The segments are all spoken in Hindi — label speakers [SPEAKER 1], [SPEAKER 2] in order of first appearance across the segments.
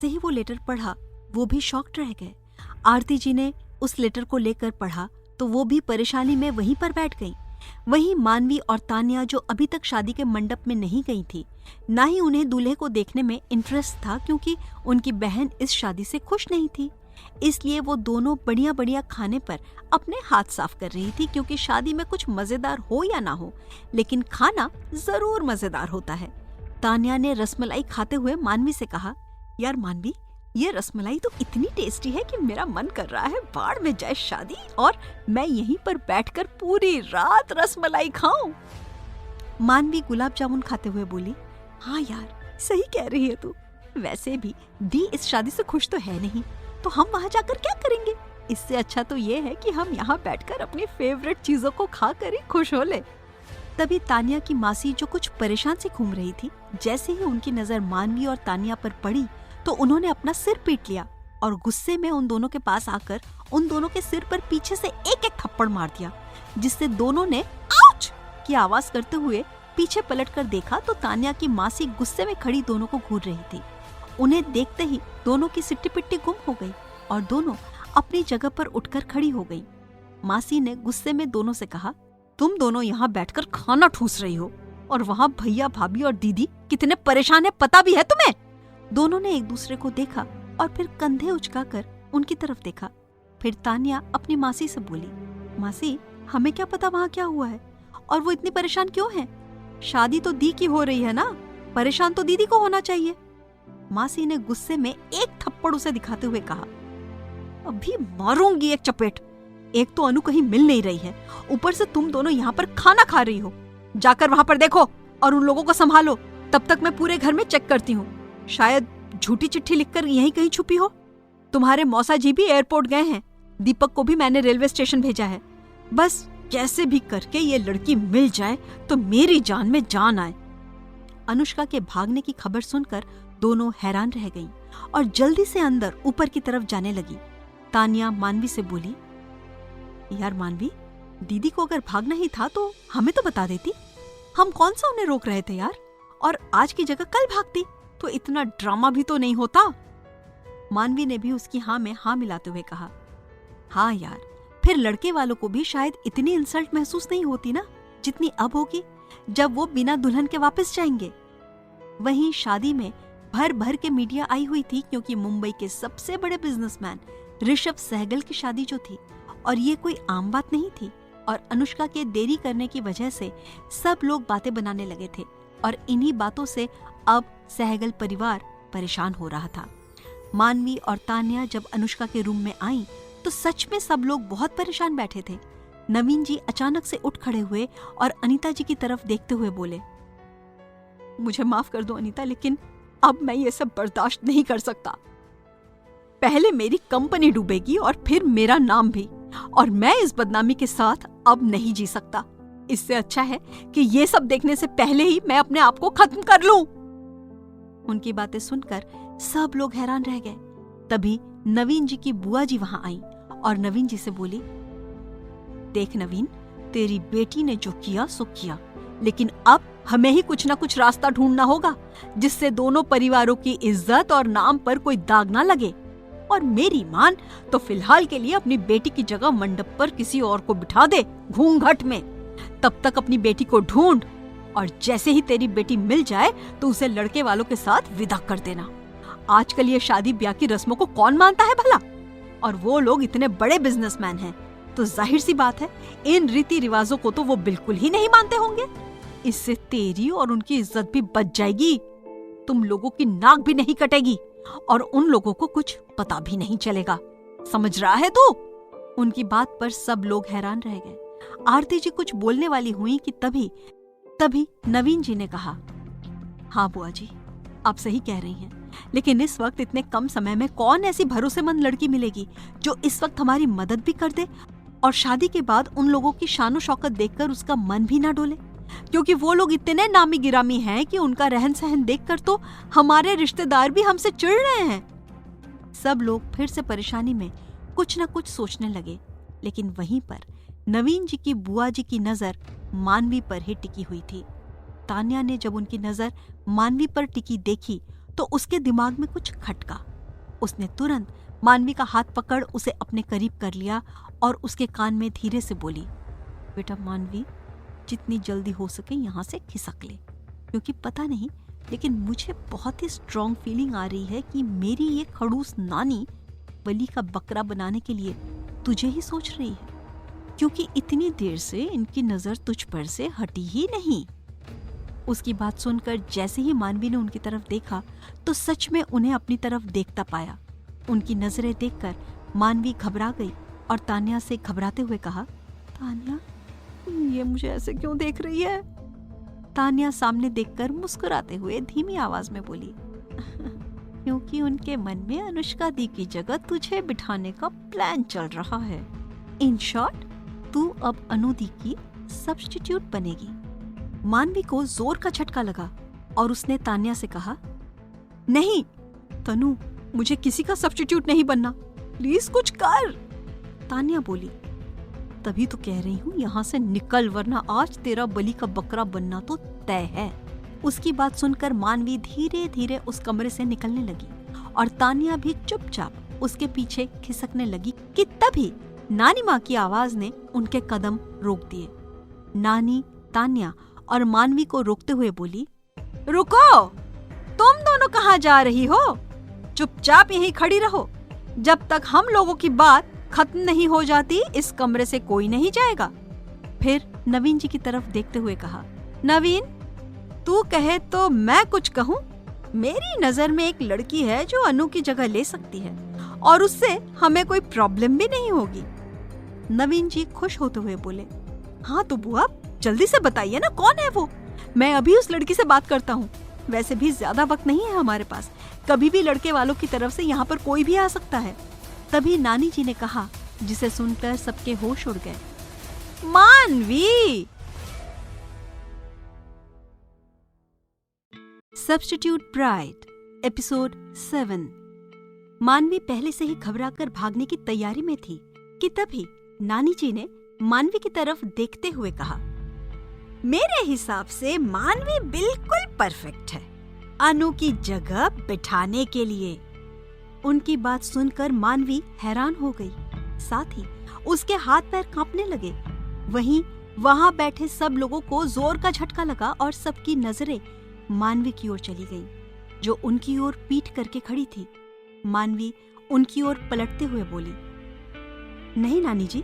[SPEAKER 1] से ही वो लेटर पढ़ा वो भी शॉक्ड रह गए। आरती जी ने उस लेटर को लेकर पढ़ा तो वो भी परेशानी में वहीं पर बैठ गई। वहीं मानवी और तान्या जो अभी तक शादी के मंडप में नहीं गई थी, ना ही उन्हें दूल्हे को देखने में इंटरेस्ट था क्योंकि उनकी बहन इस शादी से खुश नहीं थी। इसलिए वो दोनों बढ़िया बढ़िया खाने पर अपने हाथ साफ कर रही थी क्योंकि शादी में कुछ मजेदार हो या ना हो, लेकिन खाना जरूर मजेदार होता है। तान्या ने रसमलाई खाते हुए मानवी से कहा, यार मानवी, ये रसमलाई तो इतनी टेस्टी है कि मेरा मन कर रहा है बाढ़ में जाए शादी और मैं यहीं पर बैठकर पूरी रात रसमलाई खाऊं। मानवी गुलाब जामुन खाते हुए बोली, हाँ यार सही कह रही है तू। वैसे भी दी इस शादी से खुश तो है नहीं, तो हम वहाँ जाकर क्या करेंगे? इससे अच्छा तो ये है कि हम यहाँ बैठकर अपनी फेवरेट चीजों को खाकर ही खुश हो ले। तभी तान्या की मासी जो कुछ परेशान से घूम रही थी, जैसे ही उनकी नजर मानवी और तान्या पर पड़ी तो उन्होंने अपना सिर पीट लिया और गुस्से में उन दोनों के पास आकर उन दोनों के सिर पर पीछे से एक एक थप्पड़ मार दिया, जिससे दोनों ने आउच की आवाज करते हुए पीछे पलटकर देखा तो तान्या की मासी गुस्से में खड़ी दोनों को घूर रही थी। उन्हें देखते ही दोनों की सिट्टी पिट्टी गुम हो गई और दोनों अपनी जगह पर उठकर खड़ी हो गई। मासी ने गुस्से में दोनों से कहा, तुम दोनों यहाँ बैठकर खाना ठूस रही हो और वहाँ भैया भाभी और दीदी कितने परेशान है पता भी है तुम्हें? दोनों ने एक दूसरे को देखा और फिर कंधे उचकाकर उनकी तरफ देखा। फिर तान्या अपनी मासी से बोली, मासी हमें क्या पता वहाँ क्या हुआ है और वो इतनी परेशान क्यों है? शादी तो दी की हो रही है ना, परेशान तो दीदी को होना चाहिए। मासी ने गुस्से में एक थप्पड़ उसे दिखाते हुए कहा, अभी मारूंगी एक चपेट। एक तो अनु कहीं मिल नहीं रही है, ऊपर से तुम दोनों यहाँ पर खाना खा रही हो। जाकर वहाँ पर देखो और उन लोगों को संभालो, तब तक मैं पूरे घर में चेक करती हूँ। शायद झूठी चिट्ठी लिखकर यहीं कहीं छुपी हो। तुम्हारे मौसा जी भी एयरपोर्ट गए हैं, दीपक को भी मैंने रेलवे स्टेशन भेजा है। बस कैसे भी करके ये लड़की मिल जाए तो मेरी जान में जान आए। अनुष्का के भागने की खबर सुनकर दोनों हैरान रह गईं और जल्दी से अंदर ऊपर की तरफ जाने लगी। तान्या मानवी से बोली, यार मानवी, दीदी को अगर भागना ही था तो हमें तो बता देती, हम कौन सा उन्हें रोक रहे थे यार। और आज की जगह कल भागती तो इतना ड्रामा भी तो नहीं होता। मानवी ने भी उसकी हाँ में हाँ मिलाते हुए कहा, हाँ यार, फिर लड़के वालों को भी शायद इतनी इंसल्ट महसूस नहीं होती ना जितनी अब होगी जब वो बिना दुल्हन के वापस जाएंगे। वहीं शादी में भर भर के मीडिया आई हुई थी क्योंकि मुंबई के सबसे बड़े बिजनेसमैन ऋषभ सहगल की शादी जो थी, और ये कोई आम बात नहीं थी। और अनुष्का के देरी करने की वजह से सब लोग बातें बनाने लगे थे और इन्हीं बातों से अब सहगल परिवार परेशान हो रहा था। मानवी और तान्या जब अनुष्का के रूम में आई तो सच में सब लोग बहुत परेशान बैठे थे। नवीन जी अचानक से उठ खड़े हुए और अनीता जी की तरफ देखते हुए बोले, मुझे माफ कर दो अनीता, लेकिन अब मैं ये सब बर्दाश्त नहीं कर सकता। पहले मेरी कंपनी डूबेगी और फिर मेरा नाम भी, और मैं इस बदनामी के साथ अब नहीं जी सकता। इससे अच्छा है कि ये सब देखने से पहले ही मैं अपने आप को खत्म कर लूं। उनकी बातें सुनकर सब लोग हैरान रह गए। तभी नवीन जी की बुआ जी वहां आई और नवीन जी से बोली, देख नवीन, तेरी बेटी ने जो किया सो किया, लेकिन अब हमें ही कुछ ना कुछ रास्ता ढूंढना होगा जिससे दोनों परिवारों की इज्जत और नाम पर कोई दाग ना लगे। और मेरी मान तो फिलहाल के लिए अपनी बेटी की जगह मंडप पर किसी और को बिठा दे घूंघट में। तब तक अपनी बेटी को ढूंढ और जैसे ही तेरी बेटी मिल जाए तो उसे लड़के वालों के साथ विदा कर देना। आजकल ये शादी ब्याह की रस्मों को कौन मानता है भला? और वो लोग इतने बड़े बिजनेसमैन हैं, तो जाहिर सी बात है इन रीति रिवाजों को तो वो बिल्कुल ही नहीं मानते होंगे। इससे तेरी और उनकी इज्जत भी बच जाएगी, तुम लोगों की नाक भी नहीं कटेगी और उन लोगों को कुछ पता भी नहीं चलेगा। समझ रहा है तू? उनकी बात पर सब लोग हैरान रह गए। आरती जी कुछ बोलने वाली हुई कि तभी नवीन जी ने कहा, हाँ बुआ जी, आप सही कह रही हैं, लेकिन इस वक्त इतने कम समय में कौन ऐसी भरोसेमंद लड़की मिलेगी जो इस वक्त हमारी मदद भी कर दे और शादी के बाद उन लोगों की शानो शौकत देखकर उसका मन भी ना डोले, क्योंकि वो लोग इतने नामी गिरामी हैं कि उनका रहन सहन देखकर तो हमारे रिश्तेदार भी हमसे चिढ़ रहे हैं। सब लोग फिर से परेशानी में कुछ न कुछ सोचने लगे, लेकिन वहीं पर नवीन जी की बुआ जी की नजर मानवी पर ही टिकी हुई थी। तान्या ने जब उनकी नजर मानवी पर टिकी देखी तो उसके दिमाग में कुछ खटका उसने तुरंत मानवी का हाथ पकड़ उसे अपने करीब कर लिया और उसके कान में धीरे से बोली, बेटा मानवी, जितनी जल्दी हो सके यहाँ से खिसक ले, क्योंकि पता नहीं लेकिन मुझे बहुत ही स्ट्रॉन्ग फीलिंग आ रही है कि मेरी ये खड़ूस नानी बलि का बकरा बनाने के लिए तुझे ही सोच रही है, क्योंकि इतनी देर से इनकी नजर तुझ पर से हटी ही नहीं। उसकी बात सुनकर जैसे ही मानवी ने उनकी तरफ देखा तो सच में उन्हें अपनी तरफ देखता पाया। उनकी नजरें देखकर मानवी घबरा गई और तान्या से घबराते हुए कहा, तान्या, ये मुझे ऐसे क्यों देख रही है? तान्या सामने देखकर मुस्कुराते हुए धीमी आवाज में बोली, क्योंकि उनके मन में अनुष्का दी की जगह तुझे बिठाने का प्लान चल रहा है। इन शॉर्ट, तू अब अनु दी की सब्स्टिट्यूट बनेगी। मानवी को जोर का झटका लगा और उसने तान्या से कहा, नहीं तनु, मुझे किसी का सब्स्टिट्यूट नहीं बनना, प्लीज कुछ कर। तान्या बोली, तभी तो कह रही हूँ यहाँ से निकल, वरना आज तेरा बलि का बकरा बनना तो तय है। उसकी बात सुनकर मानवी धीरे धीरे उस कमरे से निकलने लगी और तान्या भी चुपचाप उसके पीछे खिसकने लगी कि तभी नानी माँ की आवाज ने उनके कदम रोक दिए। नानी तान्या और मानवी को रोकते हुए बोली, रुको, तुम दोनों कहाँ जा रही हो? चुपचाप यहीं खड़ी रहो, जब तक हम लोगों की बात खत्म नहीं हो जाती इस कमरे से कोई नहीं जाएगा। फिर नवीन जी की तरफ देखते हुए कहा, नवीन, तू कहे तो मैं कुछ कहूँ? मेरी नजर में एक लड़की है जो अनु की जगह ले सकती है और उससे हमें कोई प्रॉब्लम भी नहीं होगी। नवीन जी खुश होते हुए बोले, हाँ तो बुआ, जल्दी से बताइए ना, कौन है वो? मैं अभी उस लड़की से बात करता हूँ। वैसे भी ज्यादा वक्त नहीं है हमारे पास, कभी भी लड़के वालों की तरफ से यहाँ पर कोई भी आ सकता है। तभी नानी जी ने कहा, जिसे सुनकर सबके होश उड़ गए, मानवी। Substitute bride episode 7। मानवी पहले से ही घबराकर भागने की तैयारी में थी कि तभी नानी जी ने मानवी की तरफ देखते हुए कहा, मेरे हिसाब से मानवी बिल्कुल परफेक्ट है अनु की जगह बिठाने के लिए। उनकी बात सुनकर मानवी हैरान हो गई, साथ ही उसके हाथ पैर कांपने लगे। वहीं वहां बैठे सब लोगों को जोर का झटका लगा और सबकी नजरें मानवी की ओर चली गई, जो उनकी ओर पीठ करके खड़ी थी। मानवी उनकी ओर पलटते हुए बोली, नहीं नानी जी,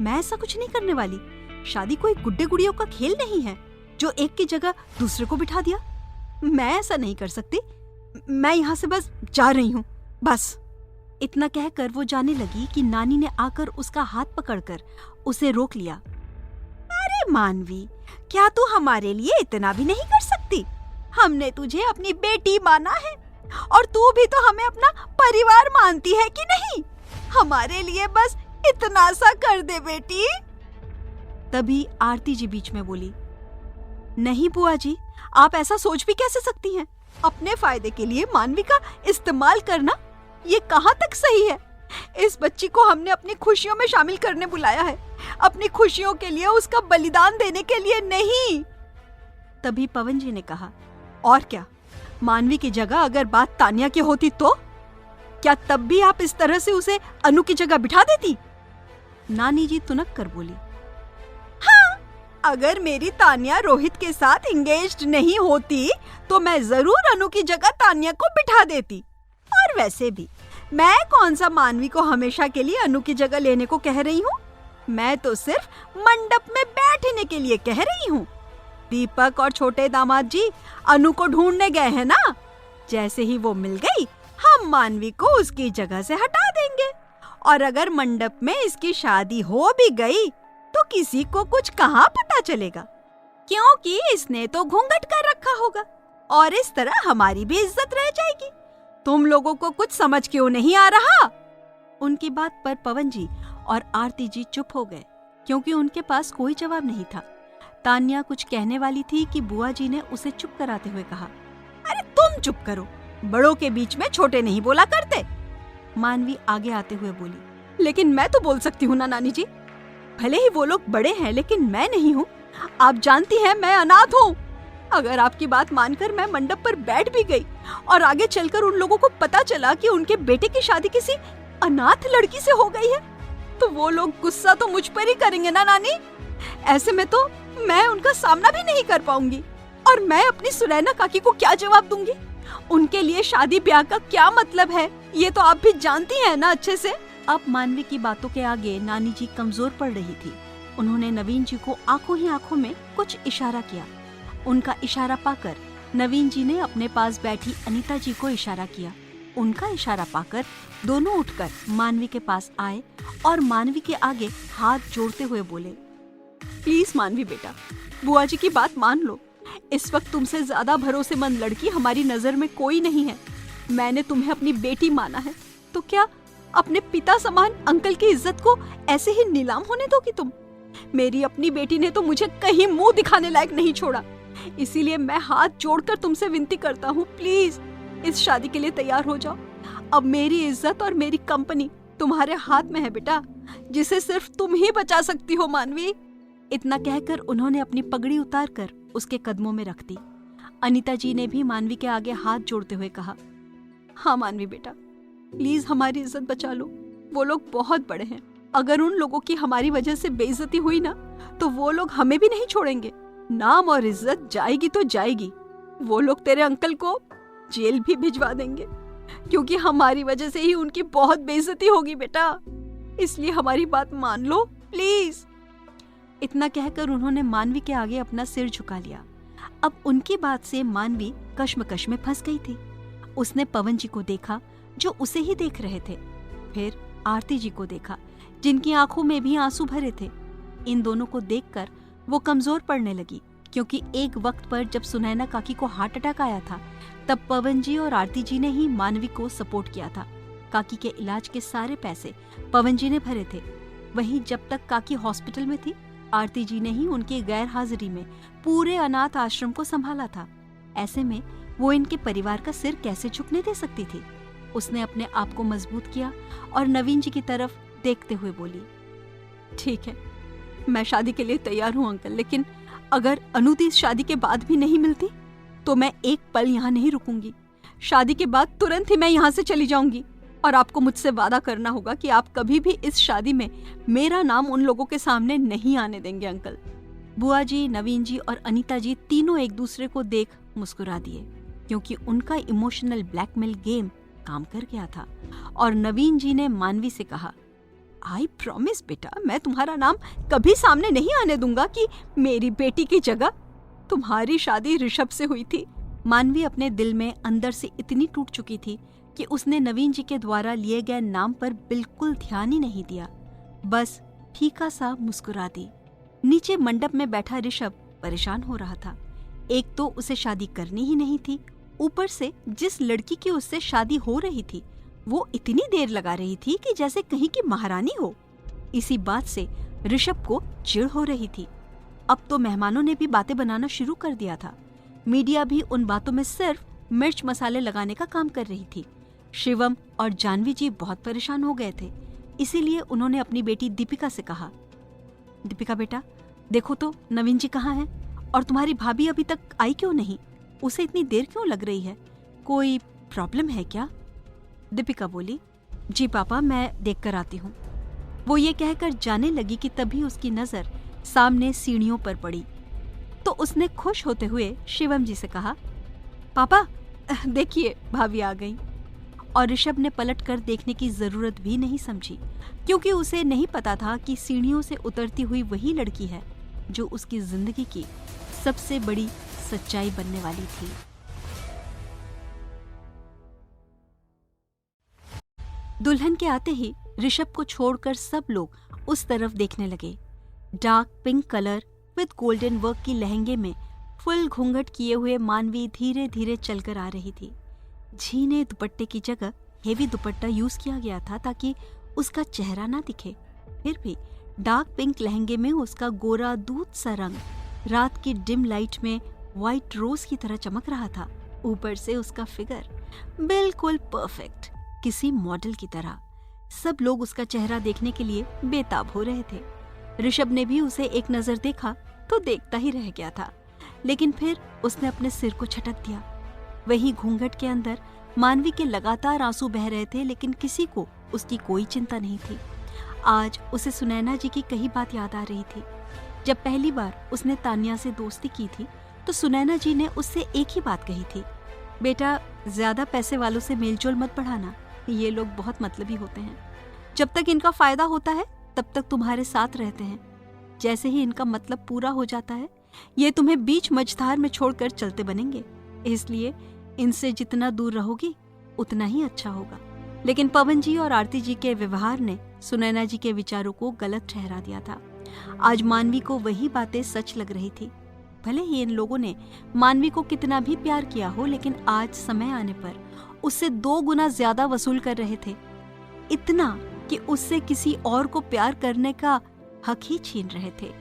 [SPEAKER 1] मैं ऐसा कुछ नहीं करने वाली। शादी कोई गुड्डे गुड़ियों का खेल नहीं है जो एक की जगह दूसरे को बिठा दिया। मैं ऐसा नहीं कर सकती, मैं यहाँ से बस जा रही हूँ, बस। इतना कहकर वो जाने लगी कि नानी ने आकर उसका हाथ पकड़कर उसे रोक लिया। अरे मानवी, क्या तू हमारे लिए इतना भी नहीं कर सकती? हमने तुझे अपनी बेटी माना है और तू भी तो हमें अपना परिवार मानती है कि नहीं? हमारे लिए बस इतना सा कर दे बेटी। तभी आरती जी बीच में बोली, नहीं बुआ जी, आप ऐसा सोच भी कैसे सकती हैं? अपने फायदे के लिए मानवी का इस्तेमाल करना, ये कहाँ तक सही है? इस बच्ची को हमने अपनी खुशियों में शामिल करने बुलाया है, अपनी खुशियों के लिए उसका बलिदान देने के लिए नहीं। तभी पवन जी ने कहा, और क्या, मानवी की जगह अगर बात तान्या की होती तो क्या तब भी आप इस तरह से उसे अनु की जगह बिठा देती? नानी जी तुनक कर बोली, हाँ, अगर मेरी तान्या रोहित के साथ इंगेज्ड नहीं होती तो मैं जरूर अनु की जगह तान्या को बिठा देती। और वैसे भी मैं कौन सा मानवी को हमेशा के लिए अनु की जगह लेने को कह रही हूँ? मैं तो सिर्फ मंडप में बैठने के लिए कह रही हूँ। दीपक और छोटे दामाद जी अनु को ढूंढने गए हैं ना, जैसे ही वो मिल गई हम मानवी को उसकी जगह से हटा देंगे, और अगर मंडप में इसकी शादी हो भी गई तो किसी को कुछ कहाँ पता चलेगा, क्योंकि इसने तो घूंघट कर रखा होगा और इस तरह हमारी भी इज्जत रह जाएगी। तुम लोगों को कुछ समझ क्यों नहीं आ रहा? उनकी बात पर पवन जी और आरती जी चुप हो गए, क्योंकि उनके पास कोई जवाब नहीं था। तान्या कुछ कहने वाली थी कि बुआ जी ने उसे चुप कराते हुए कहा, अरे तुम चुप करो, बड़ों के बीच में छोटे नहीं बोला करते। मानवी आगे आते हुए बोली, लेकिन मैं तो बोल सकती हूँ ना नानी जी, भले ही वो लोग बड़े हैं लेकिन मैं नहीं हूँ। आप जानती हैं मैं अनाथ हूँ। अगर आपकी बात मानकर मैं मंडप पर बैठ भी गई और आगे चलकर उन लोगों को पता चला कि उनके बेटे की शादी किसी अनाथ लड़की से हो गई है, तो वो लोग गुस्सा तो मुझ पर ही करेंगे ना नानी। ऐसे में तो मैं उनका सामना भी नहीं कर पाऊंगी और मैं अपनी सुनैना काकी को क्या जवाब दूंगी। उनके लिए शादी ब्याह का क्या मतलब है, ये तो आप भी जानती हैं ना अच्छे से। अब मानवी की बातों के आगे नानी जी कमजोर पड़ रही थी। उन्होंने नवीन जी को आंखों ही आंखों में कुछ इशारा किया। उनका इशारा पाकर नवीन जी ने अपने पास बैठी अनीता जी को इशारा किया। उनका इशारा पाकर दोनों उठकर मानवी के पास आए और मानवी के आगे हाथ जोड़ते हुए बोले, प्लीज मानवी बेटा, बुआ जी की बात मान लो। इस वक्त तुमसे ज्यादा भरोसेमंद लड़की हमारी नजर में कोई नहीं है। मैंने तुम्हें अपनी बेटी माना है, तो क्या अपने पिता समान अंकल की इज्जत को ऐसे ही नीलाम होने दोगी तुम? मेरी अपनी बेटी ने तो मुझे कहीं मुंह दिखाने लायक नहीं छोड़ा। इसीलिए मैं हाथ जोड़कर तुमसे विनती करता हूँ, प्लीज इस शादी के लिए तैयार हो जाओ। अब मेरी इज्जत और मेरी कंपनी तुम्हारे हाथ में है बेटा, जिसे सिर्फ तुम ही बचा सकती हो मानवी। इतना कहकर उन्होंने अपनी पगड़ी उतारकर उसके कदमों में रख दी। अनीता जी ने भी मानवी के आगे हाथ जोड़ते हुए कहा, हाँ मानवी बेटा, प्लीज हमारी इज्जत बचा लो। वो लोग बहुत बड़े हैं, अगर उन लोगों की हमारी वजह से बेइज्जती हुई ना, तो वो लोग हमें भी नहीं छोड़ेंगे। नाम और इज्जत जाएगी तो जाएगी। वो लोग तेरे अंकल को जेल भी भिजवा देंगे, क्योंकि हमारी वजह से ही उनकी बहुत बेइज्जती होगी बेटा। इसलिए हमारी बात मान लो प्लीज। इतना कहकर उन्होंने मानवी के आगे अपना सिर झुका लिया। अब उनकी बात से मानवी कश्मकश में फंस गई थी। उसने पवन जी को देखा जो उसे ही देख रहे थे, फिर आरती जी को देखा जिनकी आंखों में भी आंसू भरे थे। इन दोनों को देखकर वो कमजोर पड़ने लगी, क्योंकि एक वक्त पर जब सुनैना काकी को हार्ट अटैक आया था, तब पवन जी और आरती जी ने ही मानवी को सपोर्ट किया था। काकी के इलाज के सारे पैसे पवन जी ने भरे थे। वहीं जब तक काकी हॉस्पिटल में थी, आरती जी ने ही उनकी गैर हाजिरी में पूरे अनाथ आश्रम को संभाला था। ऐसे में वो इनके परिवार का सिर कैसे झुकने दे सकती थी। उसने अपने आप को मजबूत किया और नवीन जी की तरफ देखते हुए बोली, ठीक है, मैं शादी के लिए तैयार हूँ अंकल, लेकिन अगर अनुति इस शादी के बाद भी नहीं मिलती तो मैं एक पल यहाँ नहीं रुकूंगी। शादी के बाद तुरंत ही मैं यहाँ से चली जाऊंगी और आपको मुझसे वादा करना होगा कि आप कभी भी इस शादी में मेरा नाम उन लोगों के सामने नहीं आने देंगे अंकल। बुआ जी, नवीन जी और अनीता जी तीनों एक दूसरे को देख मुस्कुरा दिए, क्योंकि उनका इमोशनल ब्लैकमेल गेम काम कर गया था। और नवीन जी ने मानवी से कहा, आई प्रॉमिस बेटा, मैं तुम्हारा नाम कभी सामने नहीं आने दूंगा कि मेरी बेटी की जगह तुम्हारी शादी ऋषभ से हुई थी। मानवी अपने दिल में अंदर से इतनी टूट चुकी थी कि उसने नवीन जी के द्वारा लिए गए नाम पर बिल्कुल ध्यान ही नहीं दिया, बस फीका सा मुस्कुरा दी। नीचे मंडप में बैठा ऋषभ परेशान हो रहा था। एक तो उसे शादी करनी ही नहीं थी, ऊपर से जिस लड़की की उससे शादी हो रही थी वो इतनी देर लगा रही थी कि जैसे कहीं की महारानी हो। इसी बात से ऋषभ को चिढ़ हो रही थी। अब तो मेहमानों ने भी बातें बनाना शुरू कर दिया था। मीडिया भी उन बातों में सिर्फ मिर्च मसाले लगाने का काम कर रही थी। शिवम और जानवी जी बहुत परेशान हो गए थे, इसीलिए उन्होंने अपनी बेटी दीपिका से कहा, दीपिका बेटा, देखो तो नवीन जी कहाँ हैं और तुम्हारी भाभी अभी तक आई क्यों नहीं? उसे इतनी देर क्यों लग रही है? कोई प्रॉब्लम है क्या? दीपिका बोली, जी पापा, मैं देख कर आती हूँ। वो ये कहकर जाने लगी कि तभी उसकी नजर सामने सीढ़ियों पर पड़ी, तो उसने खुश होते हुए शिवम जी से कहा, पापा देखिए भाभी आ गई। और ऋषभ ने पलटकर देखने की जरूरत भी नहीं समझी, क्योंकि उसे नहीं पता था कि सीढ़ियों से उतरती हुई वही लड़की है जो उसकी जिंदगी की सबसे बड़ी सच्चाई बनने वाली थी। दुल्हन के आते ही ऋषभ को छोड़कर सब लोग उस तरफ देखने लगे। Dark pink colour with golden work की लहंगे में फुल घूंघट किए हुए मानवी धीरे धीरे चलकर आ रही थी। झीने दुपट्टे की जगह हेवी दुपट्टा यूज किया गया था ताकि उसका चेहरा ना दिखे। फिर भी डार्क पिंक लहंगे में उसका गोरा दूध सा रंग रात की डिम लाइट में व्हाइट रोज की तरह चमक रहा था। ऊपर से उसका फिगर बिल्कुल परफेक्ट, किसी मॉडल की तरह। सब लोग उसका चेहरा देखने के लिए बेताब हो रहे थे। ऋषभ ने भी उसे एक नजर देखा तो देखता ही रह गया था। लेकिन फिर उसने अपने सिर को झटक दिया। वहीं घूंघट के अंदर मानवी के लगातार आंसू बह रहे थे, लेकिन किसी को उसकी कोई चिंता नहीं थी। आज उसे सुनैना जी की कई बात याद आ रही थी। जब पहली बार उसने तान्या से दोस्ती की थी तो सुनैना जी ने उससे एक ही बात कही थी, बेटा ज्यादा पैसे वालों से मेलजोल मत बढ़ाना, ये लोग बहुत मतलबी होते हैं। जब तक इनका फायदा होता है तब तक तुम्हारे साथ रहते हैं, जैसे ही इनका मतलब पूरा हो जाता है ये तुम्हें बीच मझधार में छोड़कर चलते बनेंगे। इसलिए इनसे जितना दूर रहोगी उतना ही अच्छा होगा। लेकिन पवन जी और आरती जी के व्यवहार ने सुनैना जी के विचारों को गलत ठहरा दिया था। आज मानवी को वही बातें सच लग रही थी। भले ही इन लोगों ने मानवी को कितना भी प्यार किया हो, लेकिन आज समय आने पर उससे 2 गुना ज्यादा वसूल कर रहे थे। इतना कि उससे किसी और को प्यार करने का हक ही छीन रहे थे।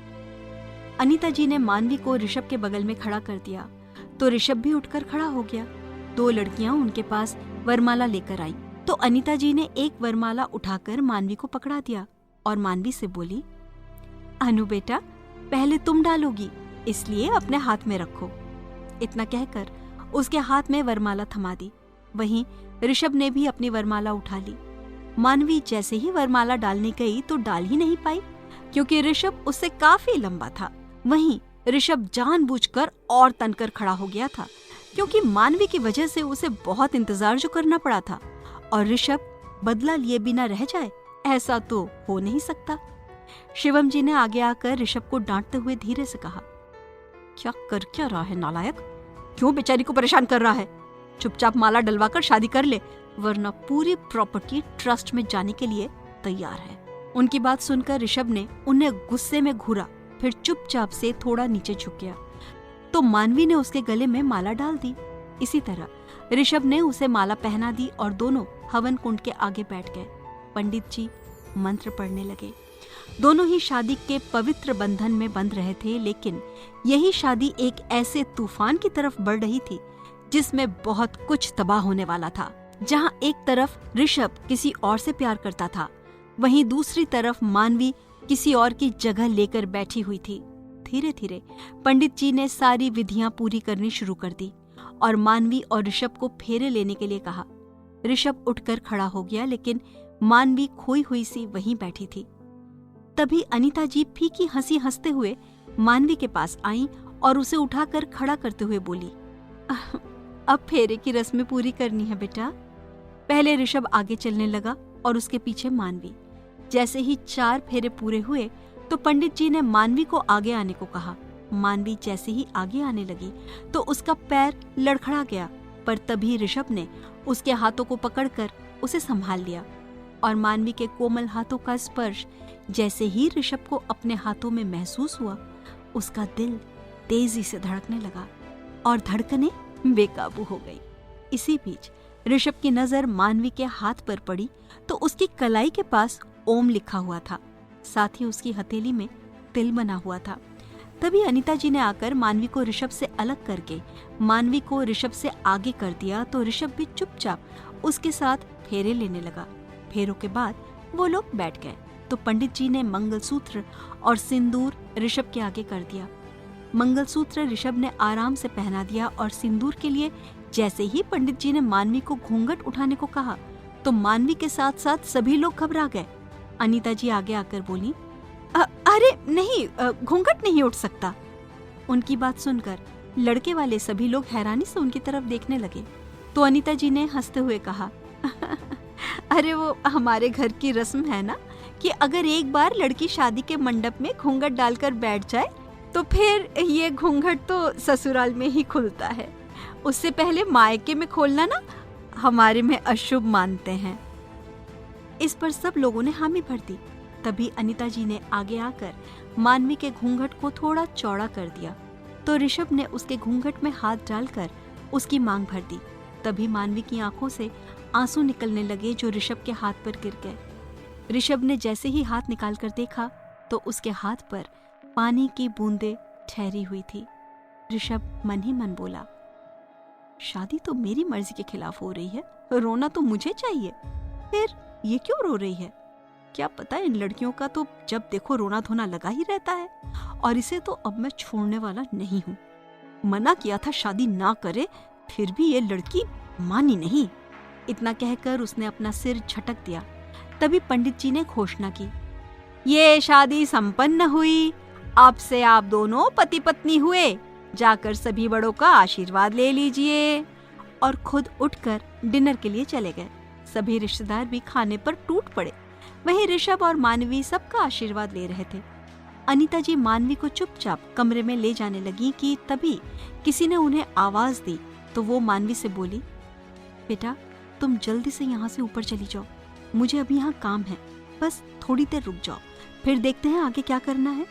[SPEAKER 1] अनीता जी ने मानवी को ऋषभ के बगल में खड़ा कर दिया तो ऋषभ भी उठकर खड़ा हो गया। 2 लड़कियां उनके पास वरमाला लेकर आई तो अनीता जी ने एक वरमाला उठाकर मानवी को पकड़ा दिया और मानवी से बोली, अनु बेटा पहले तुम डालोगी, इसलिए अपने हाथ में रखो। इतना कहकर उसके हाथ में वरमाला थमा दी। वहीं ऋषभ ने भी अपनी वरमाला उठा ली। मानवी जैसे ही वरमाला डालने गई तो डाल ही नहीं पाई, क्योंकि ऋषभ उससे काफी लंबा था। वहीं ऋषभ जानबूझकर और तनकर खड़ा हो गया था, क्योंकि मानवी की वजह से उसे बहुत इंतजार जो करना पड़ा था, और ऋषभ बदला लिए बिना रह जाए ऐसा तो हो नहीं सकता। शिवम जी ने आगे आकर ऋषभ को डांटते हुए धीरे से कहा, क्या रहा है नालायक, क्यों बेचारी को परेशान कर रहा है? चुपचाप माला डलवाकर शादी कर ले, वरना पूरी प्रॉपर्टी ट्रस्ट में जाने के लिए तैयार है। उनकी बात सुनकर ऋषभ ने उन्हें गुस्से में घूरा, फिर चुपचाप से थोड़ा नीचे झुक गया तो मानवी ने उसके गले में माला डाल दी। इसी तरह ऋषभ ने उसे माला पहना दी और दोनों हवन कुंड के आगे बैठ गए। पंडित जी मंत्र पढ़ने लगे। दोनों ही शादी के पवित्र बंधन में बंध रहे थे, लेकिन यही शादी एक ऐसे तूफान की तरफ बढ़ रही थी जिसमें बहुत कुछ तबाह होने वाला था। जहां एक तरफ ऋषभ किसी और से प्यार करता था, वहीं दूसरी तरफ मानवी किसी और की जगह लेकर बैठी हुई थी। धीरे धीरे पंडित जी ने सारी विधियां पूरी करनी शुरू कर दी और मानवी और ऋषभ को फेरे लेने के लिए कहा। ऋषभ उठकर खड़ा हो गया, लेकिन मानवी खोई हुई सी वहीं बैठी थी। तभी अनीता जी फीकी हंसी हंसते हुए मानवी के पास आई और उसे उठाकर खड़ा करते हुए बोली, अब फेरे की रस्में पूरी करनी है बेटा। पहले ऋषभ आगे चलने लगा और उसके पीछे मानवी। जैसे ही 4 फेरे पूरे हुए तो पंडित जी ने मानवी को आगे आने को कहा। मानवी जैसे ही आगे आने लगी तो उसका पैर लड़खड़ा गया, पर तभी ऋषभ ने उसके हाथों को पकड़कर उसे संभाल लिया और मानवी के कोमल हाथों का स्पर्श जैसे ही ऋषभ को अपने हाथों में महसूस हुआ, उसका दिल तेजी से धड़कने लगा और धड़कनें बेकाबू हो गई। इसी बीच ऋषभ की नजर मानवी के हाथ पर पड़ी तो उसकी कलाई के पास ओम लिखा हुआ था, साथ ही उसकी हथेली में तिल बना हुआ था। तभी अनीता जी ने आकर मानवी को ऋषभ से अलग करके मानवी को ऋषभ से आगे कर दिया तो ऋषभ भी चुपचाप उसके साथ फेरे लेने लगा। फेरों के बाद वो लोग बैठ गए तो पंडित जी ने मंगलसूत्र और सिंदूर ऋषभ के आगे कर दिया। मंगलसूत्र ऋषभ ने आराम से पहना दिया और सिंदूर के लिए जैसे ही पंडित जी ने मानवी को घूंघट उठाने को कहा तो मानवी के साथ साथ सभी लोग घबरा गए। अनीता जी आगे आकर बोली, अरे नहीं, घूंघट नहीं उठ सकता। उनकी बात सुनकर लड़के वाले सभी लोग हैरानी से उनकी तरफ देखने लगे तो अनीता जी ने हंसते हुए कहा, अरे वो हमारे घर की रस्म है ना कि अगर एक बार लड़की शादी के मंडप में घूंघट डालकर बैठ जाए तो फिर ये घूंघट तो ससुराल में ही खुलता है, उससे पहले मायके में खोलना ना हमारे में अशुभ मानते हैं। इस पर सब लोगों ने हामी भर दी। तभी अनीता जी ने आगे आकर मानवी के घूंघट को थोड़ा चौड़ा कर दिया तो ऋषभ ने उसके घूंघट में हाथ डालकर उसकी मांग भर दी। तभी मानवी की आंखों से आंसू निकलने लगे जो ऋषभ के हाथ पर गिर गए। ऋषभ ने जैसे ही हाथ निकालकर देखा तो उसके हाथ पर पानी की बूंदें ठहरी हुई थी। ऋषभ मन ही मन बोला, शादी तो मेरी मर्जी के खिलाफ हो रही है, रोना तो मुझे चाहिए, फिर ये क्यों रो रही है? क्या पता, इन लड़कियों का तो जब देखो रोना धोना लगा ही रहता है और इसे तो अब मैं छोड़ने वाला नहीं हूँ। मना किया था शादी ना करे, फिर भी ये लड़की मानी नहीं। इतना कहकर उसने अपना सिर झटक दिया। तभी पंडित जी ने घोषणा की, ये शादी संपन्न हुई, अब से आप दोनों पति पत्नी हुए, जाकर सभी बड़ों का आशीर्वाद ले लीजिए। और खुद उठकर डिनर के लिए चले गए। सभी रिश्तेदार भी खाने पर टूट पड़े। वहीं ऋषभ और मानवी सबका आशीर्वाद ले रहे थे। अनीता जी मानवी को चुपचाप कमरे में ले जाने लगी कि तभी किसी ने उन्हें आवाज दी तो वो मानवी से बोली, बेटा तुम जल्दी से यहाँ से ऊपर चली जाओ, मुझे अभी यहाँ काम है, बस थोड़ी देर रुक जाओ, फिर देखते हैं आगे क्या करना है।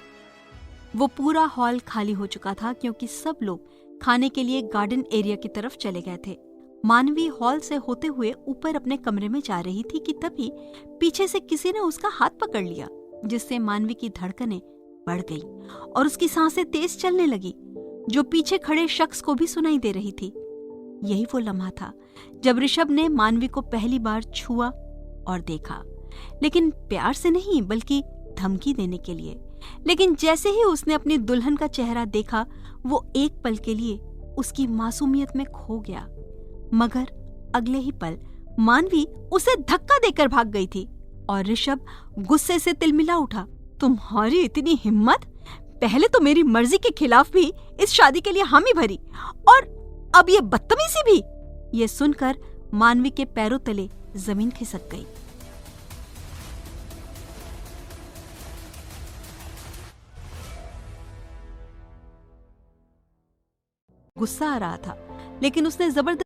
[SPEAKER 1] वो पूरा हॉल खाली हो चुका था क्योंकि सब लोग खाने के लिए गार्डन एरिया की तरफ चले गए थे। मानवी हॉल से होते हुए ऊपर अपने कमरे में जा रही थी कि तभी पीछे से किसी ने उसका हाथ पकड़ लिया, जिससे मानवी की धड़कनें बढ़ गई और उसकी सांसें तेज चलने लगी, जो पीछे खड़े शख्स को भी सुनाई दे रही थी। यही वो लम्हा था जब ऋषभ ने मानवी को पहली बार छुआ और देखा, लेकिन प्यार से नहीं बल्कि धमकी देने के लिए। लेकिन जैसे ही उसने अपनी दुल्हन का चेहरा देखा, वो एक पल के लिए उसकी मासूमियत में खो गया। मगर अगले ही पल मानवी उसे धक्का देकर भाग गई थी और ऋषभ गुस्से से तिलमिला उठा। तुम्हारी इतनी हिम्मत! पहले तो मेरी मर्जी के खिलाफ भी इस शादी के लिए हामी भरी और अब ये बदतमीजी भी! ये सुनकर मानवी के पैरों तले जमीन खिसक गई। गुस्सा आ रहा था लेकिन उसने जबरदस्त।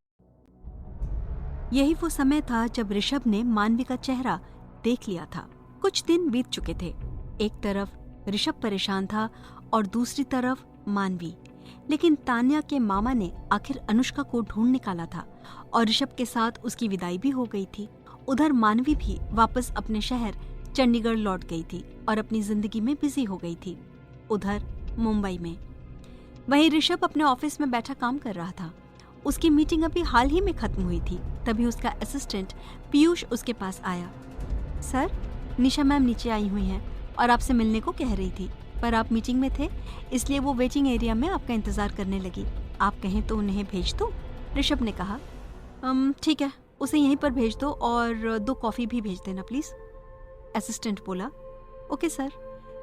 [SPEAKER 1] यही वो समय था जब ऋषभ ने मानवी का चेहरा देख लिया था। कुछ दिन बीत चुके थे। एक तरफ ऋषभ परेशान था और दूसरी तरफ मानवी। लेकिन तान्या के मामा ने आखिर अनुष्का को ढूंढ निकाला था और ऋषभ के साथ उसकी विदाई भी हो गई थी। उधर मानवी भी वापस अपने शहर चंडीगढ़ लौट गई थी और अपनी जिंदगी में बिजी हो गई थी। उधर मुंबई में वहीं ऋषभ अपने ऑफिस में बैठा काम कर रहा था। उसकी मीटिंग अभी हाल ही में खत्म हुई थी। तभी उसका असिस्टेंट पीयूष उसके पास आया। सर, निशा मैम नीचे आई हुई हैं और आपसे मिलने को कह रही थी, पर आप मीटिंग में थे इसलिए वो वेटिंग एरिया में आपका इंतजार करने लगी। आप कहें तो उन्हें भेज दो? ऋषभ ने कहा। ठीक है, उसे यहीं पर भेज दो और 2 कॉफी भी भेज देना प्लीज। असिस्टेंट बोला। Okay sir.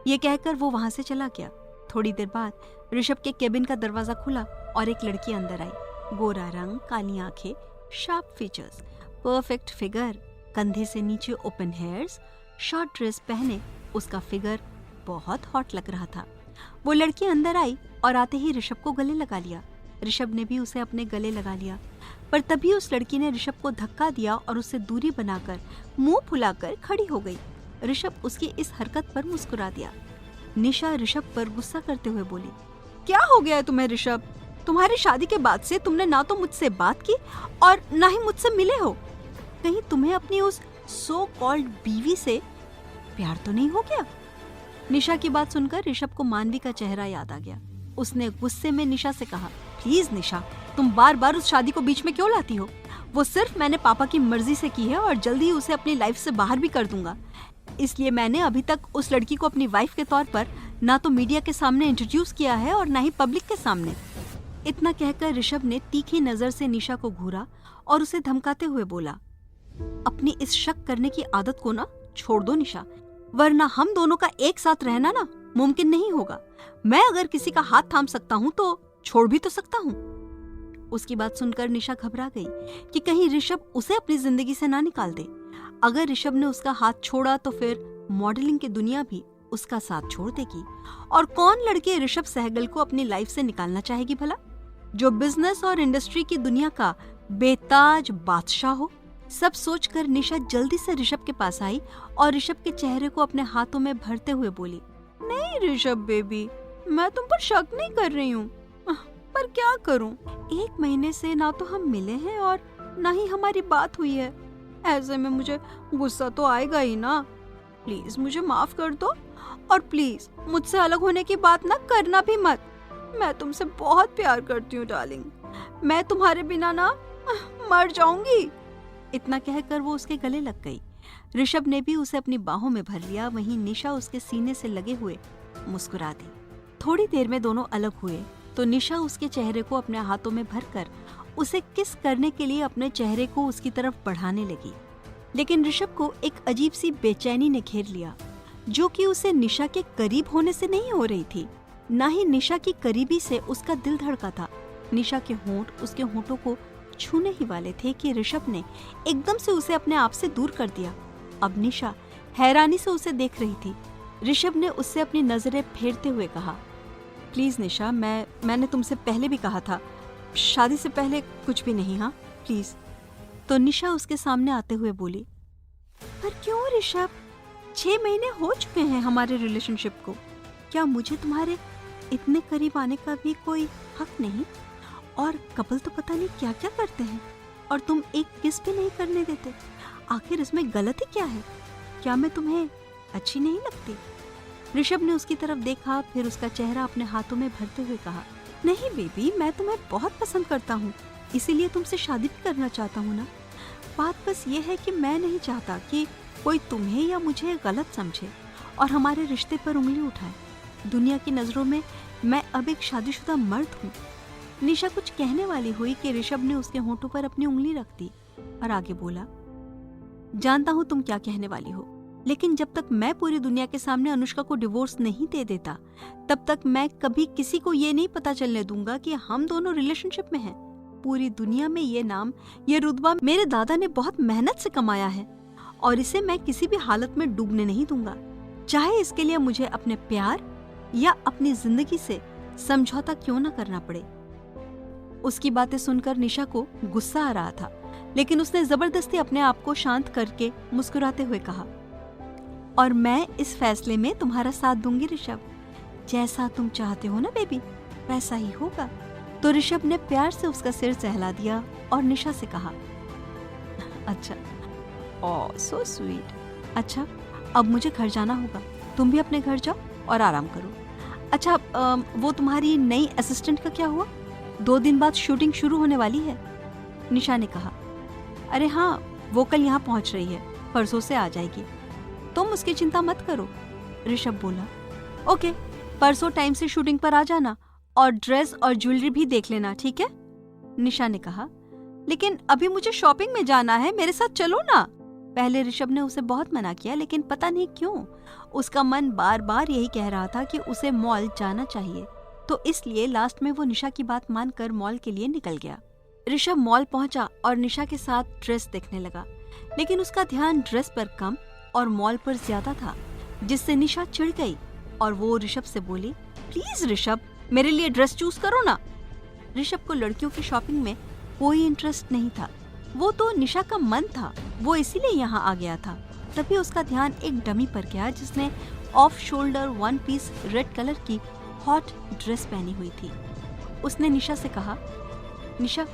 [SPEAKER 1] ये कहकर वो वहां से चला गया। थोड़ी देर बाद ऋषभ के केबिन का दरवाजा खुला और एक लड़की अंदर आई। गोरा रंग, काली आंखें, शार्प फीचर्स, परफेक्ट फिगर, कंधे से नीचे ओपन हेयर्स, शॉर्ट ड्रेस पहने उसका फिगर बहुत हॉट लग रहा था। वो लड़की अंदर आई और आते ही ऋषभ को गले लगा लिया। ऋषभ ने भी उसे अपने गले लगा लिया, पर तभी उस लड़की ने ऋषभ को धक्का दिया और उससे दूरी बनाकर मुंह फुलाकर खड़ी हो गई। ऋषभ उसकी इस हरकत पर मुस्कुरा दिया। निशा ऋषभ पर गुस्सा करते हुए बोली, क्या हो गया है तुम्हें ऋषभ? तुम्हारी शादी के बाद से तुमने ना तो मुझसे बात की और ना ही मुझसे मिले हो। कहीं तुम्हें अपनी उस सो कॉल्ड बीवी से प्यार तो नहीं हो गया? निशा की बात सुनकर ऋषभ को मानवी का चेहरा याद आ गया। उसने गुस्से में निशा से कहा, प्लीज निशा, तुम बार बार उस शादी को बीच में क्यों लाती हो? वो सिर्फ मैंने पापा की मर्जी से की है और जल्दी ही उसे अपनी लाइफ से बाहर भी कर दूंगा। इसलिए मैंने अभी तक उस लड़की को अपनी वाइफ के तौर पर ना तो मीडिया के सामने इंट्रोड्यूस किया है और ना ही पब्लिक के सामने। इतना कहकर ऋषभ ने तीखी नजर से निशा को घूरा और उसे धमकाते हुए बोला, अपनी इस शक करने की आदत को ना छोड़ दो निशा, वरना हम दोनों का एक साथ रहना ना मुमकिन नहीं होगा। मैं अगर किसी का हाथ थाम सकता हूँ तो छोड़ भी तो सकता हूँ। उसकी बात सुनकर निशा घबरा गई कि कहीं ऋषभ उसे अपनी जिंदगी से ना निकाल दे। अगर ऋषभ ने उसका हाथ छोड़ा तो फिर मॉडलिंग की दुनिया भी उसका साथ छोड़ देगी। और कौन लड़की ऋषभ सहगल को अपनी लाइफ से निकालना चाहेगी भला, जो बिजनेस और इंडस्ट्री की दुनिया का बेताज बादशाह हो। सब सोचकर निशा जल्दी से ऋषभ के पास आई और ऋषभ के चेहरे को अपने हाथों में भरते हुए बोली, नहीं ऋषभ बेबी, मैं तुम पर शक नहीं कर रही हूँ, पर क्या करूँ, 1 महीने से ना तो हम मिले हैं और ना ही हमारी बात हुई है। ऐसे में मुझे गुस्सा तो आएगा ही ना। प्लीज मुझे माफ कर दो और प्लीज मुझसे अलग होने की बात ना करना भी मत। मैं तुमसे बहुत प्यार करती हूँ डार्लिंग, मैं तुम्हारे बिना ना मर जाऊंगी। इतना कहकर वो उसके गले लग गई। ऋषभ ने भी उसे अपनी बाहों में भर लिया। वहीं निशा उसके सीने से लगे हुए मुस्कुरा दी। थोड़ी देर में दोनों अलग हुए तो निशा उसके चेहरे को अपने हाथों में भरकर उसे किस करने के लिए अपने चेहरे को उसकी तरफ बढ़ाने लगी। लेकिन ऋषभ को एक अजीब सी बेचैनी ने घेर लिया, जो कि उसे निशा के करीब होने से नहीं हो रही थी, ना ही निशा की करीबी से उसका दिल धड़का था। निशा के होंठ उसके होंठों को छूने ही वाले थे कि ऋषभ ने एकदम से उसे अपने आप से दूर कर दिया। अब निशा हैरानी से उसे देख रही थी। ऋषभ ने उससे अपनी नजरें फेरते हुए कहा, प्लीज निशा, मैंने तुमसे पहले भी कहा था, शादी से पहले कुछ भी नहीं। हाँ प्लीज। तो निशा उसके सामने आते हुए बोली, पर क्यों ऋषभ, 6 महीने हो चुके हैं हमारे रिलेशनशिप को, क्या मुझे तुम्हारे इतने करीब आने का भी कोई हक नहीं? और कपल तो पता नहीं क्या क्या करते हैं और तुम एक किस भी नहीं करने देते। आखिर इसमें गलती क्या है? क्या मैं तुम्हें अच्छी नहीं लगती? ऋषभ ने उसकी तरफ देखा, फिर उसका चेहरा अपने हाथों में भरते हुए कहा, नहीं बेबी, मैं तुम्हें बहुत पसंद करता हूँ, इसीलिए तुमसे शादी भी करना चाहता हूँ ना। बात बस ये है कि मैं नहीं चाहता कि कोई तुम्हें या मुझे गलत समझे और हमारे रिश्ते पर उंगली उठाए। दुनिया की नजरों में मैं अब एक शादीशुदा मर्द हूँ। निशा कुछ कहने वाली हुई कि ऋषभ ने उसके होंठों पर अपनी उंगली रख दी और आगे बोला, जानता हूँ तुम क्या कहने वाली हो, लेकिन जब तक मैं पूरी दुनिया के सामने अनुष्का को डिवोर्स नहीं दे देता, तब तक मैं कभी किसी को ये नहीं पता चलने दूंगा कि हम दोनों रिलेशनशिप में हैं। पूरी दुनिया में ये नाम, ये रुतबा मेरे दादा ने बहुत मेहनत से कमाया है और इसे मैं किसी भी हालत में डूबने नहीं दूंगा, चाहे इसके लिए मुझे अपने प्यार या अपनी जिंदगी से समझौता क्यों न करना पड़े। उसकी बातें सुनकर निशा को गुस्सा आ रहा था, लेकिन उसने जबरदस्ती अपने आप को शांत करके मुस्कुराते हुए कहा, और मैं इस फैसले में तुम्हारा साथ दूंगी ऋषभ। जैसा तुम चाहते हो ना बेबी, वैसा ही होगा। तो ऋषभ ने प्यार से उसका सिर सहला दिया और निशा से कहा, अच्छा, ओह सो स्वीट। अच्छा, अब मुझे घर जाना होगा, तुम भी अपने घर जाओ और आराम करो। अच्छा, वो तुम्हारी नई असिस्टेंट का क्या हुआ? 2 दिन बाद शूटिंग शुरू होने वाली है। निशा ने कहा, अरे हाँ, वो कल यहाँ पहुँच रही है, परसों से आ जाएगी, तुम उसकी चिंता मत करो। ऋषभ बोला, ओके, परसों टाइम से शूटिंग पर आ जाना और ड्रेस और ज्वेलरी भी देख लेना, ठीक है? निशा ने कहा, लेकिन अभी मुझे शॉपिंग में जाना है, मेरे साथ चलो ना। पहले ऋषभ ने उसे बहुत मना किया, लेकिन पता नहीं क्यों उसका मन बार बार यही कह रहा था कि उसे मॉल जाना चाहिए, तो इसलिए लास्ट में वो निशा की बात मानकर मॉल के लिए निकल गया। ऋषभ मॉल पहुंचा और निशा के साथ ड्रेस देखने लगा, लेकिन उसका ध्यान ड्रेस पर कम और मॉल पर ज्यादा था, जिससे निशा चिढ़ गई और वो ऋषभ से बोली, प्लीज ऋषभ, मेरे लिए ड्रेस चूज करो ना। ऋषभ को लड़कियों की शॉपिंग में कोई इंटरेस्ट नहीं था, वो तो निशा का मन था, वो इसीलिए यहाँ आ गया था। तभी उसका ध्यान एक डमी पर गया जिसने off shoulder 1 piece red colour की हॉट ड्रेस पहनी हुई थी। उसने निशा से कहा, निशा,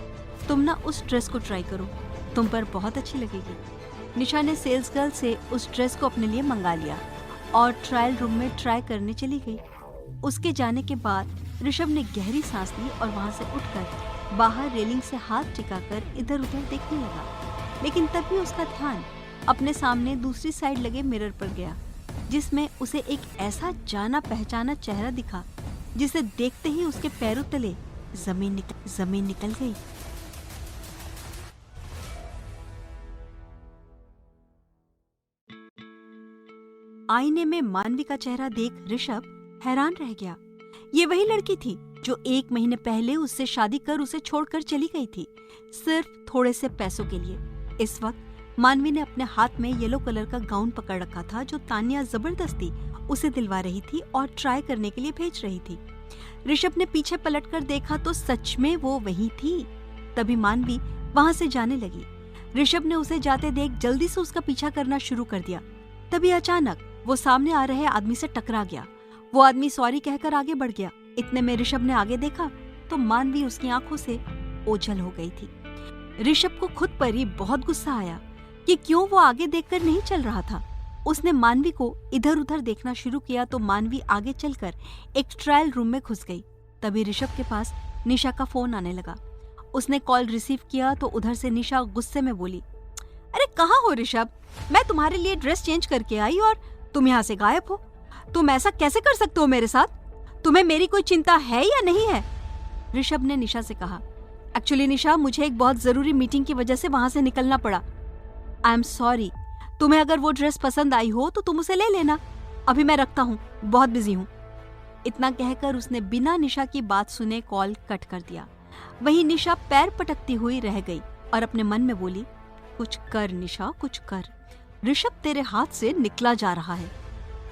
[SPEAKER 1] तुम ना उस ड्रेस को ट्राई करो, तुम पर बहुत अच्छी लगेगी। निशा ने सेल्स गर्ल से उस ड्रेस को अपने लिए मंगा लिया और ट्रायल रूम में ट्राई करने चली गई। उसके जाने के बाद ऋषभ ने गहरी सांस ली और वहां से उठकर बाहर रेलिंग से हाथ टिकाकर इधर उधर देखने लगा, लेकिन तभी उसका ध्यान अपने सामने दूसरी साइड लगे मिरर पर गया, जिसमें उसे एक ऐसा जाना पहचाना चेहरा दिखा जिसे देखते ही उसके पैरों तले जमीन निकल गई। आईने में मानवी का चेहरा देख ऋषभ हैरान रह गया। ये वही लड़की थी जो 1 महीने पहले उससे शादी कर उसे छोड़कर चली गई थी, सिर्फ थोड़े से पैसों के लिए। इस वक्त मानवी ने अपने हाथ में येलो कलर का गाउन पकड़ रखा था, जो तान्या जबरदस्ती उसे दिलवा रही थी और ट्राई करने के लिए भेज रही थी। ऋषभ ने पीछे पलटकर देखा तो सच में वो वही थी। तभी मानवी वहां से जाने लगी। ऋषभ ने उसे जाते देख जल्दी से उसका पीछा करना शुरू कर दिया। तभी अचानक वो सामने आ रहे आदमी से टकरा गया। वो आदमी सॉरी कहकर आगे बढ़ गया। इतने में ऋषभ ने आगे देखा तो मानवी उसकी आंखों से ओझल हो गई थी। ऋषभ को खुद पर ही बहुत गुस्सा आया कि क्यों वो आगे देखकर नहीं चल रहा था। उसने मानवी को इधर उधर देखना शुरू किया तो मानवी आगे चलकर एक ट्रायल रूम में घुस गई। तभी ऋषभ के पास निशा का फोन आने लगा। उसने कॉल रिसीव किया तो उधर से निशा गुस्से में बोली, अरे कहाँ हो ऋषभ, मैं तुम्हारे लिए ड्रेस चेंज करके आई और तुम यहाँ से गायब हो। तुम ऐसा कैसे कर सकते हो मेरे साथ? तुम्हें मेरी कोई चिंता है या नहीं है? ऋषभ ने निशा से कहा, एक्चुअली निशा, मुझे एक बहुत जरूरी मीटिंग की वजह से वहां से निकलना पड़ा। I am sorry. तुम्हें अगर वो ड्रेस पसंद आई हो तो तुम उसे ले लेना। अभी मैं रखता हूँ, बहुत बिजी हूँ। इतना कहकर उसने बिना निशा की बात सुने कॉल कट कर दिया। वहीं निशा पैर पटकती हुई रह गई और अपने मन में बोली, कुछ कर निशा, कुछ कर। ऋषभ तेरे हाथ से निकला जा रहा है।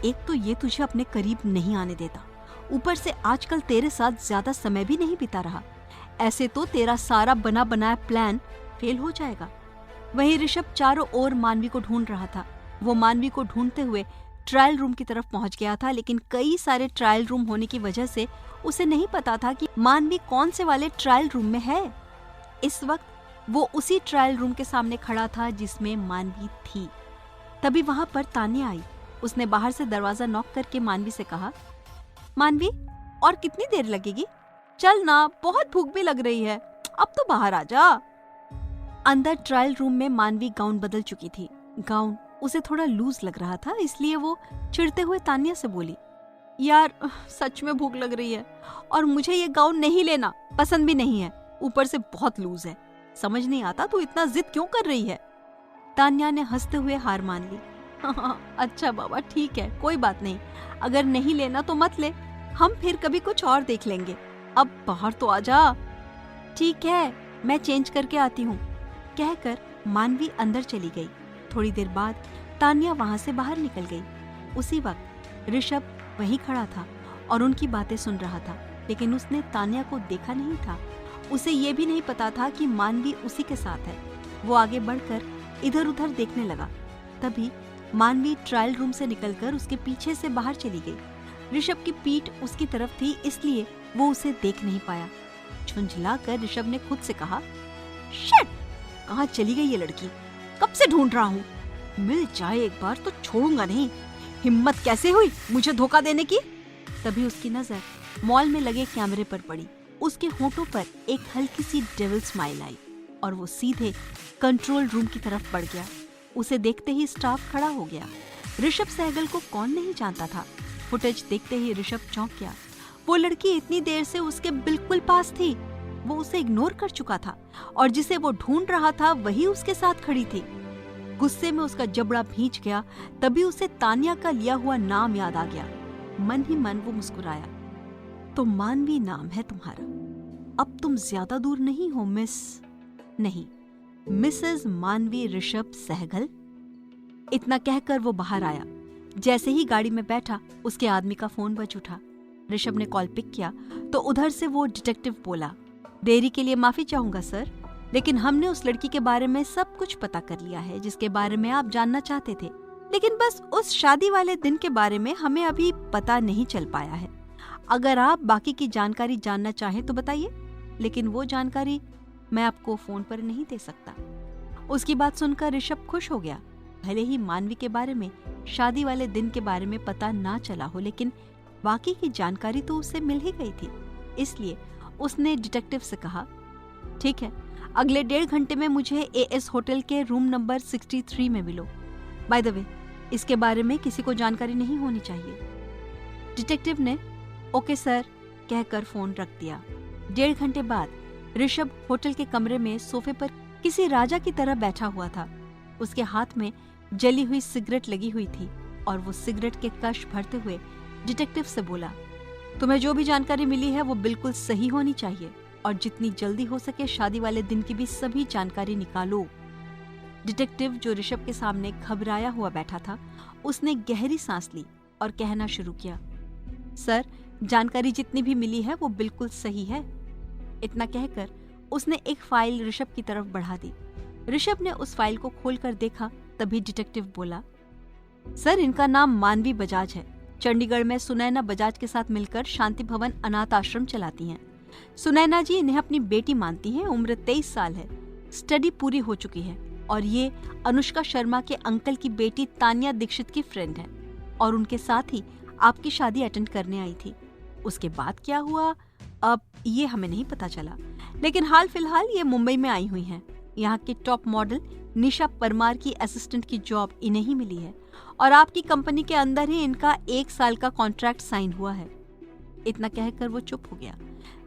[SPEAKER 1] एक तो ये तुझे अपने करीब नहीं आने देता, ऊपर से आजकल तेरे साथ ज्यादा समय भी नहीं बिता रहा। ऐसे तो तेरा सारा बना बनाया प्लान फेल हो जाएगा। वहीं ऋषभ चारों ओर मानवी को ढूंढ रहा था। वो मानवी को ढूंढते हुए ट्रायल रूम की तरफ पहुंच गया था, लेकिन कई सारे ट्रायल रूम होने की वजह से उसे नहीं पता था कि मानवी कौन से वाले ट्रायल रूम में है। इस वक्त वो उसी ट्रायल रूम के सामने खड़ा था जिसमें मानवी थी। तभी वहां पर तान्या आई। उसने बाहर से दरवाजा नॉक करके मानवी से कहा, मानवी, और कितनी देर लगेगी? चल ना, बहुत भूख भी लग रही है, अब तो बाहर आ जा। अंदर ट्रायल रूम में मानवी गाउन बदल चुकी थी। गाउन उसे थोड़ा लूज लग रहा था, इसलिए वो चिढ़ते हुए तान्या से बोली, यार सच में भूख लग रही है और मुझे ये गाउन नहीं लेना, पसंद भी नहीं है, ऊपर से बहुत लूज है। समझ नहीं आता तू इतना जिद क्यों कर रही है? तान्या ने हंसते हुए हार मान ली। अच्छा बाबा, ठीक है, कोई बात नहीं, अगर नहीं लेना तो मत ले, हम फिर कभी कुछ और देख लेंगे, अब बाहर तो आ जा। ठीक है, मैं चेंज करके आती हूँ, कहकर मानवी अंदर चली गई। थोड़ी देर बाद तान्या वहां से बाहर निकल गई। उसी वक्त ऋषभ वहीं खड़ा था और उनकी बातें सुन रहा था, लेकिन उसने तान्या को देखा नहीं था। उसे ये भी नहीं पता था कि मानवी उसी के साथ है। वो आगे बढ़कर इधर उधर देखने लगा। तभी मानवी ट्रायल रूम से निकलकर उसके पीछे से बाहर चली गई। ऋषभ की पीठ उसकी तरफ थी, इसलिए वो उसे देख नहीं पाया। झुंझलाकर ऋषभ ने खुद से कहा, शिट, कहाँ चली गई ये लड़की? कब से ढूंढ रहा हूँ, मिल जाए एक बार तो छोड़ूंगा नहीं। हिम्मत कैसे हुई मुझे धोखा देने की? तभी उसकी नजर मॉल में लगे कैमरे पर पड़ी। उसके होठों पर एक हल्की सी डेविल स्माइल आई और वो सीधे कंट्रोल रूम की तरफ बढ़ गया। उसे देखते ही स्टाफ खड़ा हो गया। ऋषभ सहगल को कौन नहीं जानता था। फुटेज देखते ही ऋषभ चौंक गया। वो लड़की इतनी देर से उसके बिल्कुल पास थी। वो उसे इग्नोर कर चुका था और जिसे वो ढूंढ रहा था वही उसके साथ खड़ी थी। गुस्से में उसका जबड़ा भींच गया। तभी उसे तान्या का लिया हुआ नाम याद आ गया। मन ही मन वो मुस्कुराया। तो मानवी नाम है तुम्हारा। अब तुम ज्यादा दूर नहीं हो मिस, नहीं, मिसेस मानवी ऋषभ सहगल। इतना कहकर वो बाहर आया। जैसे ही गाड़ी में बैठा, उसके आदमी का फोन बज उठा। ऋषभ ने कॉल पिक किया तो उधर से वो डिटेक्टिव बोला, देरी के लिए माफी चाहूंगा सर, लेकिन हमने उस लड़की के बारे में सब कुछ पता कर लिया है जिसके बारे में आप जानना चाहते थे, लेकिन बस उस शादी वाले दिन के बारे में हमें अभी पता नहीं चल पाया है। अगर आप बाकी की जानकारी जानना चाहें तो बताइए, लेकिन वो जानकारी मैं आपको फोन पर नहीं दे सकता। उसकी बात सुनकर ऋषभ खुश हो गया। भले ही मानवी के बारे में शादी वाले दिन के बारे में पता ना चला हो, लेकिन बाकी की जानकारी तो उसे मिल ही गई थी। इसलिए उसने डिटेक्टिव से कहा, ठीक है, अगले 1.5 घंटे में मुझे एएस होटल के रूम नंबर 63 में मिलो। बाय द वे, इसके बारे में किसी को जानकारी नहीं होनी चाहिए। डिटेक्टिव ने ओके सर कहकर फोन रख दिया। 1.5 घंटे बाद ऋषभ होटल के कमरे में सोफे पर किसी राजा की तरह बैठा हुआ था। उसके हाथ में जली हुई सिगरेट लगी हुई थी और वो सिगरेट के कश भरते हुए डिटेक्टिव से बोला, तुम्हें जो भी जानकारी मिली है वो बिल्कुल सही होनी चाहिए और जितनी जल्दी हो सके शादी वाले दिन की भी सभी जानकारी निकालो। डिटेक्टिव, जो ऋषभ के सामने घबराया हुआ बैठा था, उसने गहरी सांस ली और कहना शुरू किया, सर, जानकारी जितनी भी मिली है वो बिल्कुल सही है। इतना कहकर उसने एक फाइल ऋषभ की तरफ बढ़ा दी। ऋषभ ने उस फाइल को खोलकर देखा। तभी डिटेक्टिव बोला, सर, इनका नाम मानवी बजाज है। चंडीगढ़ में सुनैना बजाज के साथ मिलकर शांति भवन अनाथ आश्रम चलाती हैं। सुनैना जी इन्हें अपनी बेटी मानती हैं। उम्र 23 साल है। स्टडी पूरी हो चुकी है और ये अनुष्का शर्मा के अंकल की बेटी तान्या दीक्षित की फ्रेंड है और उनके साथ ही आपकी शादी अटेंड करने आई थी। उसके बाद क्या हुआ अब ये हमें नहीं पता चला, लेकिन हाल फिलहाल ये मुंबई में आई हुई हैं। यहाँ की टॉप मॉडल निशा परमार की असिस्टेंट की जॉब इन्हें ही मिली है और आपकी कंपनी के अंदर ही इनका 1 साल का कॉन्ट्रैक्ट साइन हुआ है। इतना कहकर वो चुप हो गया।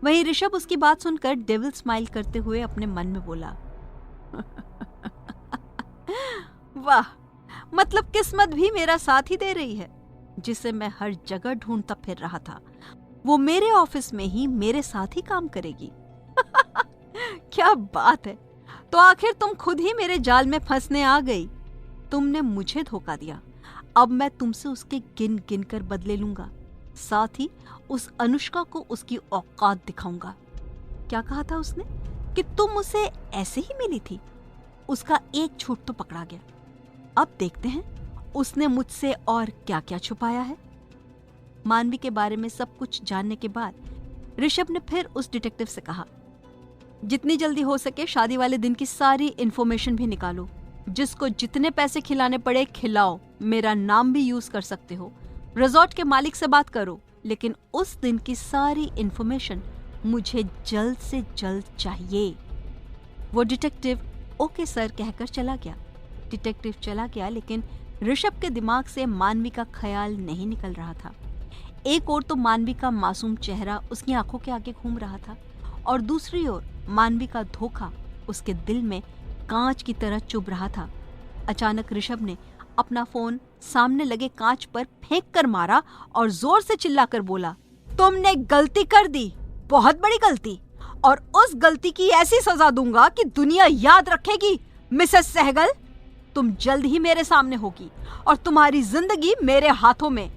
[SPEAKER 1] वहीं ऋषभ उसकी बात सुनकर डेविल स्माइल करते हुए अपने मन में बोला, वाह, मतलब किस्मत भी मेरा साथ ही दे रही है। जिसे मैं हर जगह ढूंढता फिर रहा था, वो मेरे ऑफिस में ही मेरे साथ ही काम करेगी। क्या बात है। तो आखिर तुम खुद ही मेरे जाल में फंसने आ गई। तुमने मुझे धोखा दिया, अब मैं तुमसे उसके गिन गिन कर बदले लूंगा, साथ ही उस अनुष्का को उसकी औकात दिखाऊंगा। क्या कहा था उसने कि तुम उसे ऐसे ही मिली थी? उसका एक झूठ तो पकड़ा गया। अब देखते हैं उसने मुझसे और क्या क्या छुपाया है। मानवी के बारे में सब कुछ जानने के बाद ऋषभ ने फिर उस डिटेक्टिव से कहा, जितनी जल्दी हो सके शादी वाले दिन की सारी इंफॉर्मेशन भी निकालो। जिसको जितने पैसे खिलाने पड़े खिलाओ, मेरा नाम भी यूज कर सकते हो। रिजॉर्ट के मालिक से बात करो, लेकिन उस दिन की सारी इंफॉर्मेशन मुझे जल्द से जल्द चाहिए। वो डिटेक्टिव ओके सर कहकर चला गया। डिटेक्टिव चला गया, लेकिन ऋषभ के दिमाग से मानवी का ख्याल नहीं निकल रहा था। एक ओर तो मानवी का मासूम चेहरा उसकी आंखों के आगे घूम रहा था, और दूसरी ओर मानवी का धोखा उसके दिल में कांच की तरह चुभ रहा था। अचानक ऋषभ ने अपना फोन सामने लगे कांच पर फेंक कर मारा और जोर से चिल्लाकर बोला, तुमने गलती कर दी, बहुत बड़ी गलती, और उस गलती की ऐसी सजा दूंगा कि दुनिया याद रखेगी। मिसेस सहगल, तुम जल्द ही मेरे सामने होगी और तुम्हारी जिंदगी मेरे हाथों में।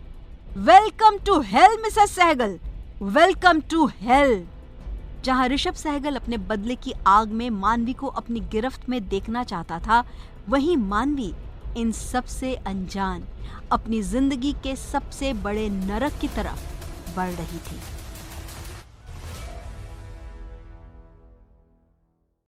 [SPEAKER 1] Welcome to hell Mrs Sehgal, welcome to hell. जहां ऋषभ सहगल अपने बदले की आग में मानवी को अपनी गिरफ्त में देखना चाहता था, वहीं मानवी इन सब से अनजान अपनी जिंदगी के सबसे बड़े नरक की तरफ बढ़ रही थी।